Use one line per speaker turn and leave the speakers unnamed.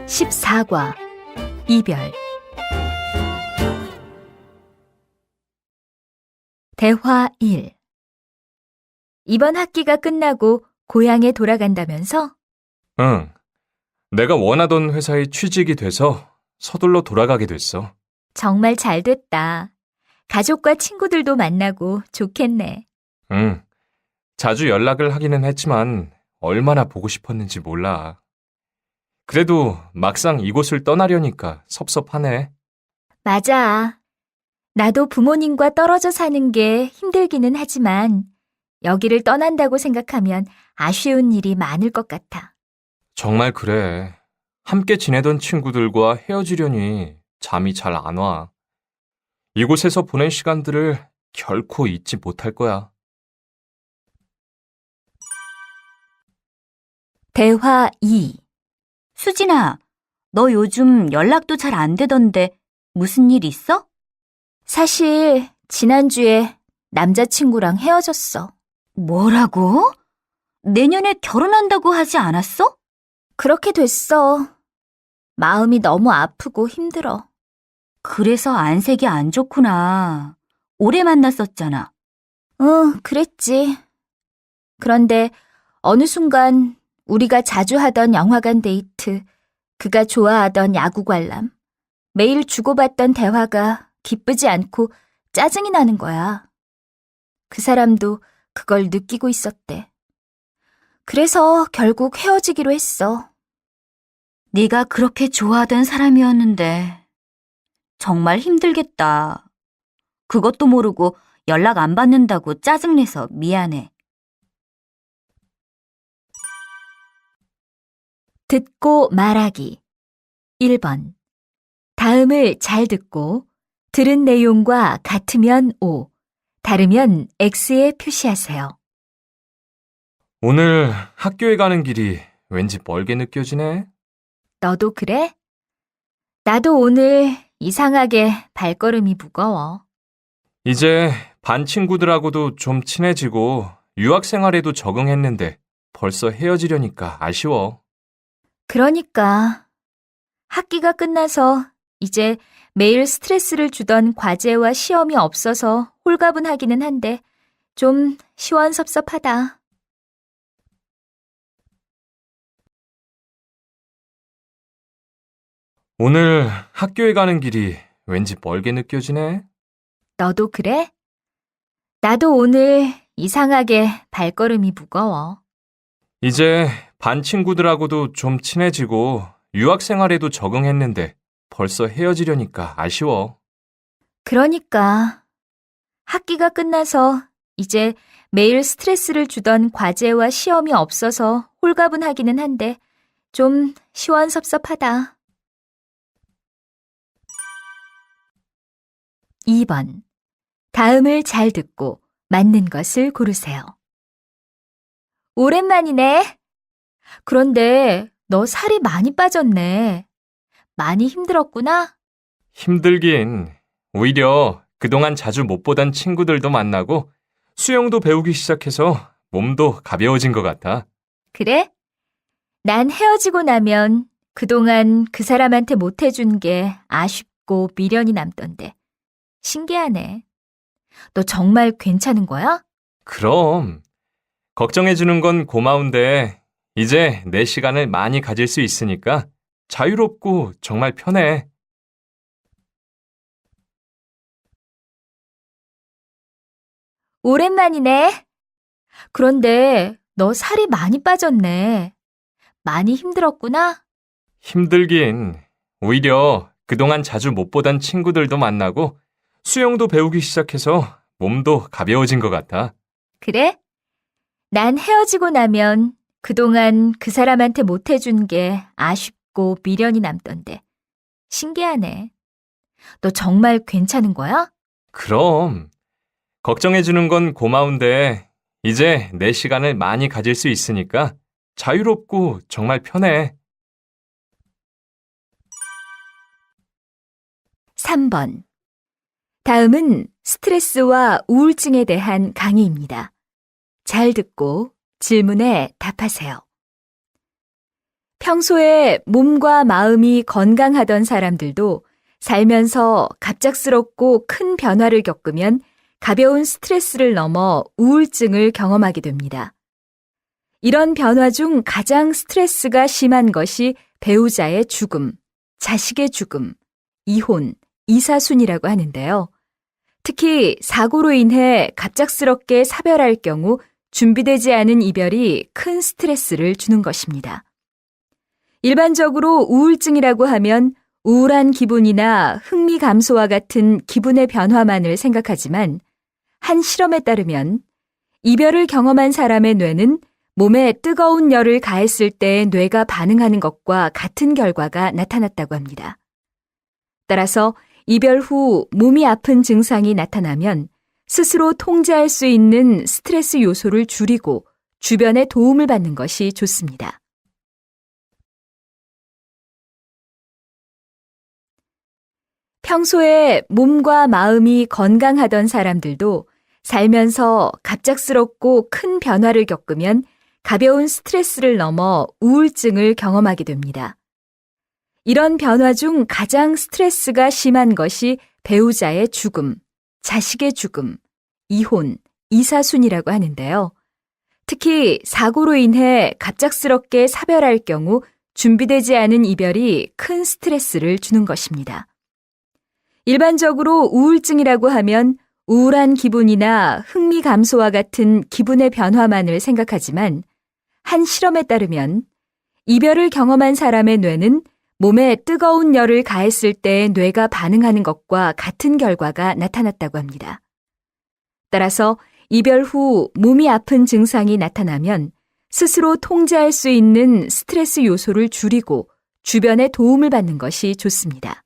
14과 이별. 대화 1. 이번 학기가 끝나고 고향에 돌아간다면서?
응. 내가 원하던 회사에 취직이 돼서 서둘러 돌아가게 됐어.
정말 잘 됐다. 가족과 친구들도 만나고 좋겠네.
응. 자주 연락을 하기는 했지만 얼마나 보고 싶었는지 몰라. 그래도 막상 이곳을 떠나려니까 섭섭하네.
맞아. 나도 부모님과 떨어져 사는 게 힘들기는 하지만 여기를 떠난다고 생각하면 아쉬운 일이 많을 것 같아.
정말 그래. 함께 지내던 친구들과 헤어지려니 잠이 잘 안 와. 이곳에서 보낸 시간들을 결코 잊지 못할 거야.
대화 2.
수진아, 너 요즘 연락도 잘 안 되던데 무슨 일 있어?
사실 지난주에 남자친구랑 헤어졌어.
뭐라고? 내년에 결혼한다고 하지 않았어?
그렇게 됐어. 마음이 너무 아프고 힘들어.
그래서 안색이 안 좋구나. 오래 만났었잖아.
응, 그랬지. 그런데 어느 순간 우리가 자주 하던 영화관 데이트, 그가 좋아하던 야구 관람, 매일 주고받던 대화가 기쁘지 않고 짜증이 나는 거야. 그 사람도 그걸 느끼고 있었대. 그래서 결국 헤어지기로 했어.
네가 그렇게 좋아하던 사람이었는데 정말 힘들겠다. 그것도 모르고 연락 안 받는다고 짜증내서 미안해.
듣고 말하기. 1번. 다음을 잘 듣고 들은 내용과 같으면 O, 다르면 X에 표시하세요.
오늘 학교에 가는 길이 왠지 멀게 느껴지네.
너도 그래? 나도 오늘 이상하게 발걸음이 무거워.
이제 반 친구들하고도 좀 친해지고 유학 생활에도 적응했는데 벌써 헤어지려니까 아쉬워.
그러니까 학기가 끝나서 이제 매일 스트레스를 주던 과제와 시험이 없어서 홀가분하기는 한데 좀 시원섭섭하다.
오늘 학교에 가는 길이 왠지 멀게 느껴지네.
너도 그래? 나도 오늘 이상하게 발걸음이 무거워.
이제 반 친구들하고도 좀 친해지고 유학 생활에도 적응했는데 벌써 헤어지려니까 아쉬워.
그러니까 학기가 끝나서 이제 매일 스트레스를 주던 과제와 시험이 없어서 홀가분하기는 한데 좀 시원섭섭하다. 2번. 다음을 잘 듣고 맞는 것을 고르세요. 오랜만이네. 그런데 너 살이 많이 빠졌네. 많이 힘들었구나?
힘들긴. 오히려 그동안 자주 못 보던 친구들도 만나고 수영도 배우기 시작해서 몸도 가벼워진 것 같아.
그래? 난 헤어지고 나면 그동안 그 사람한테 못해준 게 아쉽고 미련이 남던데. 신기하네. 너 정말 괜찮은 거야?
그럼. 걱정해주는 건 고마운데 이제 내 시간을 많이 가질 수 있으니까 자유롭고 정말 편해.
오랜만이네. 그런데 너 살이 많이 빠졌네. 많이 힘들었구나?
힘들긴. 오히려 그동안 자주 못 보던 친구들도 만나고 수영도 배우기 시작해서 몸도 가벼워진 것 같아.
그래? 난 헤어지고 나면 그동안 그 사람한테 못해준 게 아쉽고 미련이 남던데. 신기하네. 너 정말 괜찮은 거야?
그럼. 걱정해주는 건 고마운데 이제 내 시간을 많이 가질 수 있으니까 자유롭고 정말 편해.
3번. 다음은 스트레스와 우울증에 대한 강의입니다. 잘 듣고 질문에 답하세요. 평소에 몸과 마음이 건강하던 사람들도 살면서 갑작스럽고 큰 변화를 겪으면 가벼운 스트레스를 넘어 우울증을 경험하게 됩니다. 이런 변화 중 가장 스트레스가 심한 것이 배우자의 죽음, 자식의 죽음, 이혼, 이사순이라고 하는데요. 특히 사고로 인해 갑작스럽게 사별할 경우 준비되지 않은 이별이 큰 스트레스를 주는 것입니다. 일반적으로 우울증이라고 하면 우울한 기분이나 흥미 감소와 같은 기분의 변화만을 생각하지만 한 실험에 따르면 이별을 경험한 사람의 뇌는 몸에 뜨거운 열을 가했을 때 뇌가 반응하는 것과 같은 결과가 나타났다고 합니다. 따라서 이별 후 몸이 아픈 증상이 나타나면 스스로 통제할 수 있는 스트레스 요소를 줄이고 주변의 도움을 받는 것이 좋습니다. 평소에 몸과 마음이 건강하던 사람들도 살면서 갑작스럽고 큰 변화를 겪으면 가벼운 스트레스를 넘어 우울증을 경험하게 됩니다. 이런 변화 중 가장 스트레스가 심한 것이 배우자의 죽음, 자식의 죽음, 이혼, 이사순이라고 하는데요. 특히 사고로 인해 갑작스럽게 사별할 경우 준비되지 않은 이별이 큰 스트레스를 주는 것입니다. 일반적으로 우울증이라고 하면 우울한 기분이나 흥미 감소와 같은 기분의 변화만을 생각하지만 한 실험에 따르면 이별을 경험한 사람의 뇌는 몸에 뜨거운 열을 가했을 때 뇌가 반응하는 것과 같은 결과가 나타났다고 합니다. 따라서 이별 후 몸이 아픈 증상이 나타나면 스스로 통제할 수 있는 스트레스 요소를 줄이고 주변의 도움을 받는 것이 좋습니다.